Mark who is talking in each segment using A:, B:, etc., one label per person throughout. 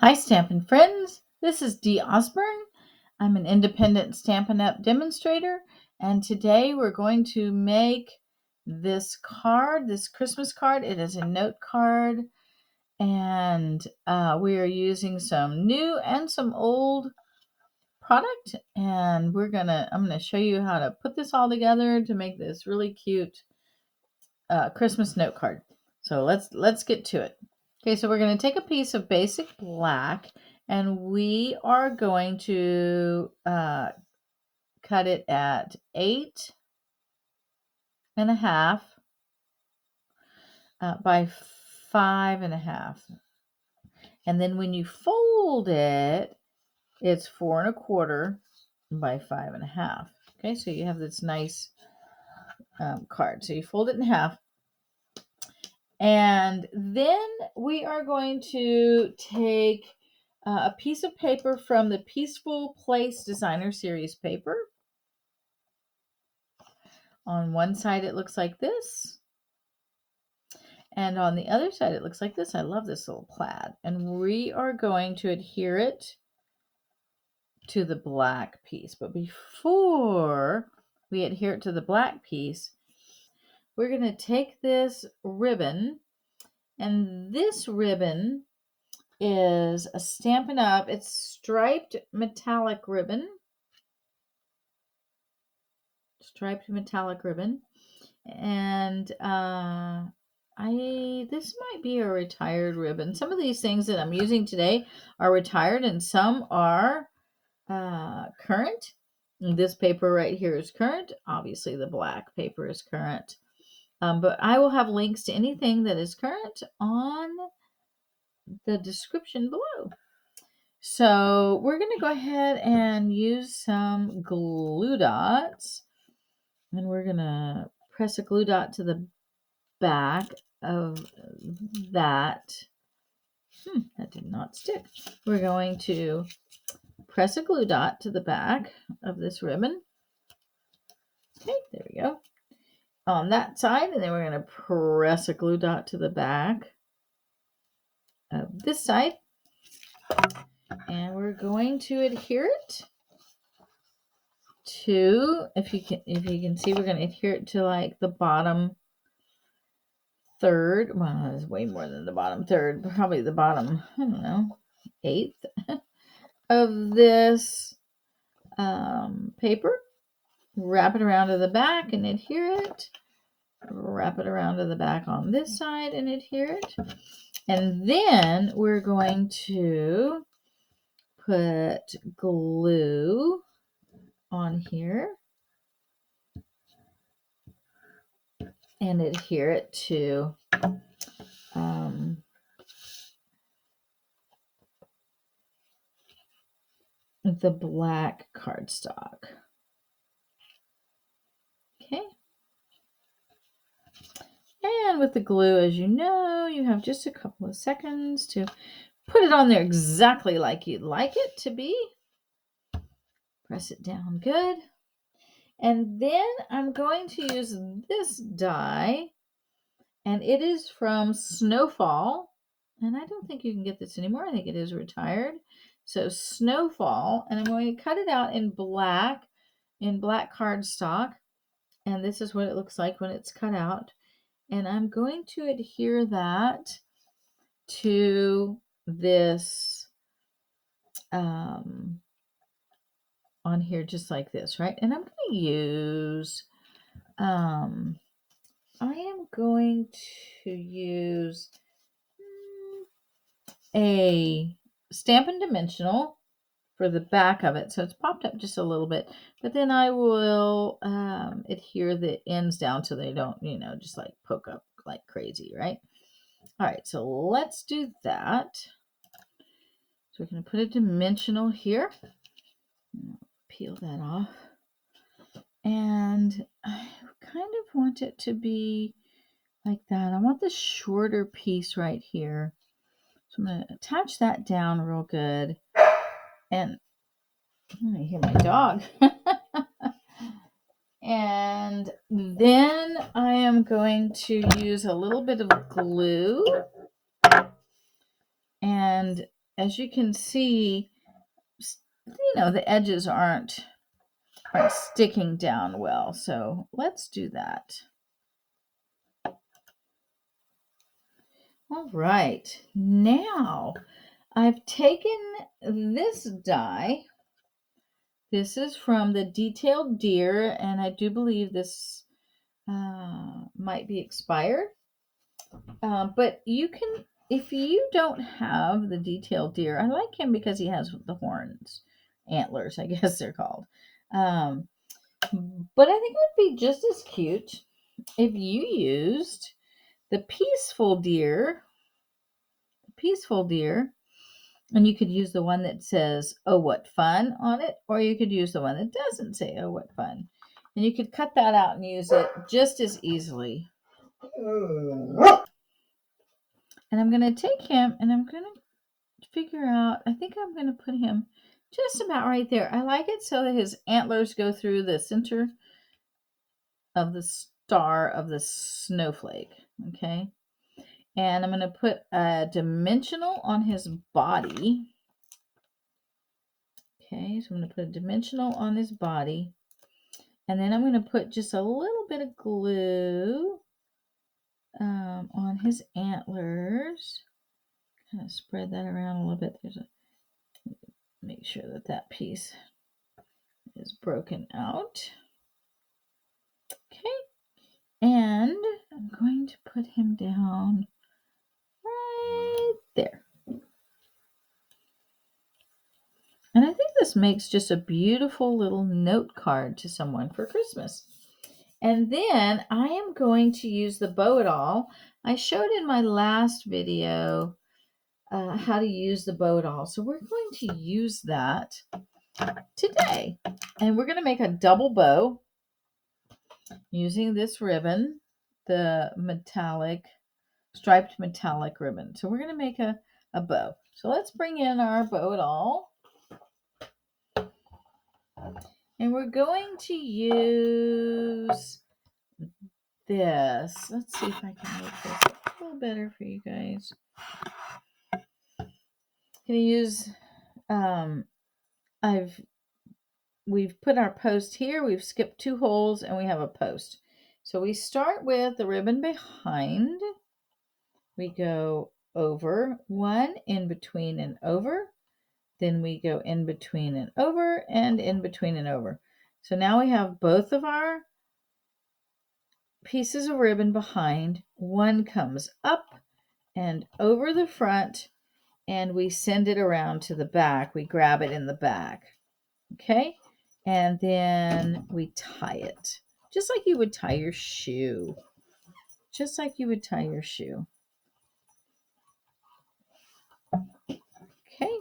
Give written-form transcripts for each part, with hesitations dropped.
A: Hi, Stampin' friends. This is Dee Osborne. I'm an independent Stampin' Up! Demonstrator, and today we're going to make this card, this Christmas card. It is a note card, and we are using some new and some old product, and I'm gonna show you how to put this all together to make this really cute Christmas note card. So let's get to it. Okay, so we're going to take a piece of basic black and we are going to cut it at 8.5 by 5.5. And then when you fold it, it's 4.25 by 5.5. Okay, so you have this nice card. So you fold it in half. And then we are going to take a piece of paper from the Peaceful Place Designer Series paper. On one side it looks like this. And on the other side it looks like this. I love this little plaid. And we are going to adhere it to the black piece. But before we adhere it to the black piece, we're going to take this ribbon, and this ribbon is a Stampin' Up! It's striped metallic ribbon. Striped metallic ribbon. And this might be a retired ribbon. Some of these things that I'm using today are retired and some are current. This paper right here is current. Obviously the black paper is current. But I will have links to anything that is current on the description below. So we're going to go ahead and use some glue dots. And we're going to press a glue dot to the back of that. That did not stick. We're going to press a glue dot to the back of this ribbon. Okay, there we go. On that side, and then we're going to press a glue dot to the back of this side. And we're going to adhere it to, if you can see, we're going to adhere it to like the bottom third. Well, it's way more than the bottom third, probably the bottom, I don't know, eighth of this paper. Wrap it around to the back and adhere it. Wrap it around to the back on this side and adhere it. And then we're going to put glue on here and adhere it to the black cardstock. Okay. And with the glue, as you know, you have just a couple of seconds to put it on there exactly like you'd like it to be. Press it down good. And then I'm going to use this die, and it is from Snowfall. And I don't think you can get this anymore. I think it is retired. So Snowfall, and I'm going to cut it out in black cardstock. And this is what it looks like when it's cut out. And I'm going to adhere that to this on here just like this, right? And I'm going to use I am going to use a Stampin' Dimensional for the back of it. So it's popped up just a little bit, but then I will adhere the ends down so they don't, just like poke up like crazy, right? All right, so let's do that. So we're going to put a dimensional here. Peel that off. And I kind of want it to be like that. I want the shorter piece right here. So I'm going to attach that down real good. And I hear my dog. And then I am going to use a little bit of glue and as you can see, the edges aren't sticking down well. So let's do that. All right, now I've taken this die. This is from the Detailed Deer, and I do believe this might be expired. But you can, if you don't have the Detailed Deer, I like him because he has the horns, antlers, I guess they're called. But I think it would be just as cute if you used the Peaceful Deer, and you could use the one that says, "Oh, what fun" on it, or you could use the one that doesn't say, "Oh, what fun." And you could cut that out and use it just as easily. And I'm going to take him and I'm going to figure out, I think I'm going to put him just about right there. I like it so that his antlers go through the center of the star of the snowflake. Okay. And I'm going to put a dimensional on his body. Okay, so I'm going to put a dimensional on his body. And then I'm going to put just a little bit of glue on his antlers. Kind of spread that around a little bit. Make sure that that piece is broken out. Okay, and I'm going to put him down right there. And I think this makes just a beautiful little note card to someone for Christmas. And then I am going to use the Bow-It-All. I showed in my last video how to use the Bow-It-All. So we're going to use that today. And we're going to make a double bow using this ribbon, the striped metallic ribbon. So we're going to make a bow. So let's bring in our Bow-It-All. And we're going to use this. Let's see if I can make this a little better for you guys. Can you use, we've put our post here, we've skipped 2 holes, and we have a post. So we start with the ribbon behind. We go over 1, in between and over. Then we go in between and over, and in between and over. So now we have both of our pieces of ribbon behind. One comes up and over the front, and we send it around to the back. We grab it in the back. Okay? And then we tie it. Just like you would tie your shoe. Just like you would tie your shoe. Okay?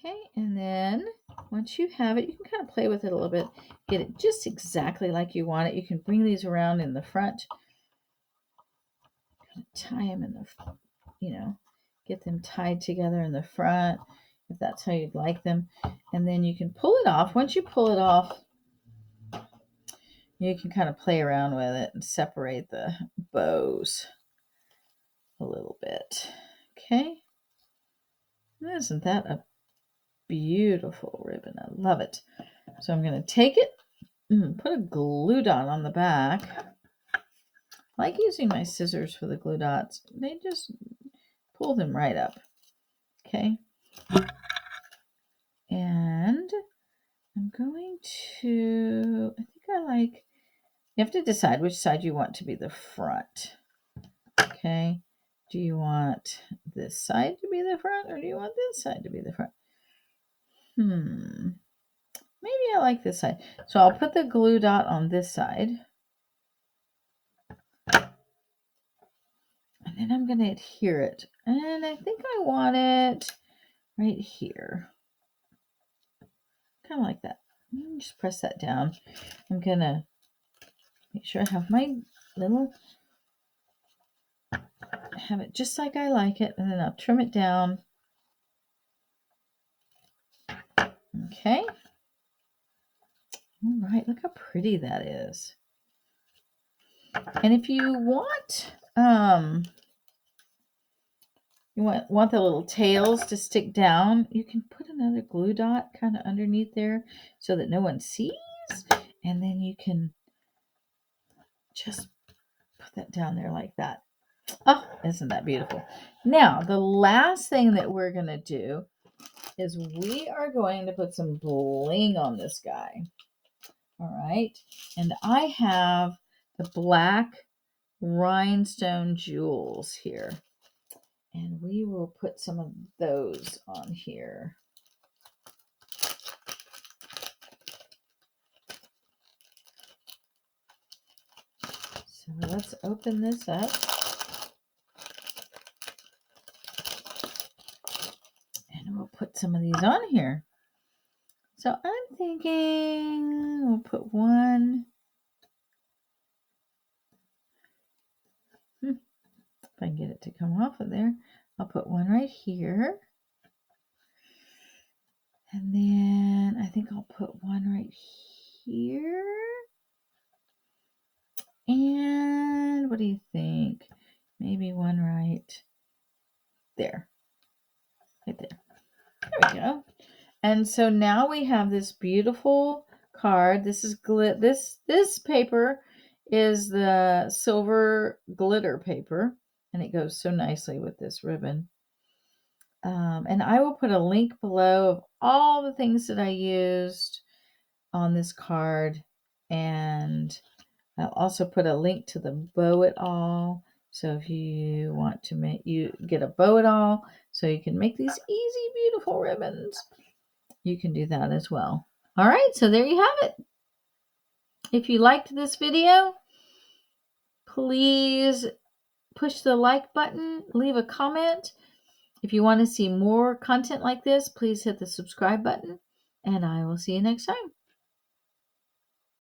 A: Okay, and then once you have it, you can kind of play with it a little bit. Get it just exactly like you want it. You can bring these around in the front. Tie them in the, get them tied together in the front, if that's how you'd like them. And then you can pull it off. Once you pull it off, you can kind of play around with it and separate the bows a little bit. Okay. Isn't that a beautiful ribbon? I love it. So I'm going to take it and put a glue dot on the back. I like using my scissors for the glue dots. They just pull them right up. Okay. And I'm going to, you have to decide which side you want to be the front. Okay. Do you want this side to be the front, or do you want this side to be the front? Maybe I like this side. So I'll put the glue dot on this side. And then I'm going to adhere it. And I think I want it right here. Kind of like that. Just press that down. I'm going to make sure I have my little, have it just like I like it. And then I'll trim it down. Okay. All right, look how pretty that is. And if you want, you want the little tails to stick down, you can put another glue dot kind of underneath there so that no one sees. And then you can just put that down there like that. Oh, isn't that beautiful? Now, the last thing that we're going to do is we are going to put some bling on this guy. All right. And I have the black rhinestone jewels here. And we will put some of those on here. So let's open this up. And we'll put some of these on here. So I'm thinking we'll put one. If I can get it to come off of there, I'll put one right here. And then I think I'll put one right here. And what do you think? Maybe one right there. Right there. There we go. And so now we have this beautiful card. This is this paper is the silver glitter paper, and it goes so nicely with this ribbon. And I will put a link below of all the things that I used on this card, and I'll also put a link to the bow it all. So if you want to get a bow it all, so you can make these easy, beautiful ribbons, you can do that as well. All right, so there you have it. If you liked this video, please push the like button, leave a comment. If you want to see more content like this, please hit the subscribe button, and I will see you next time.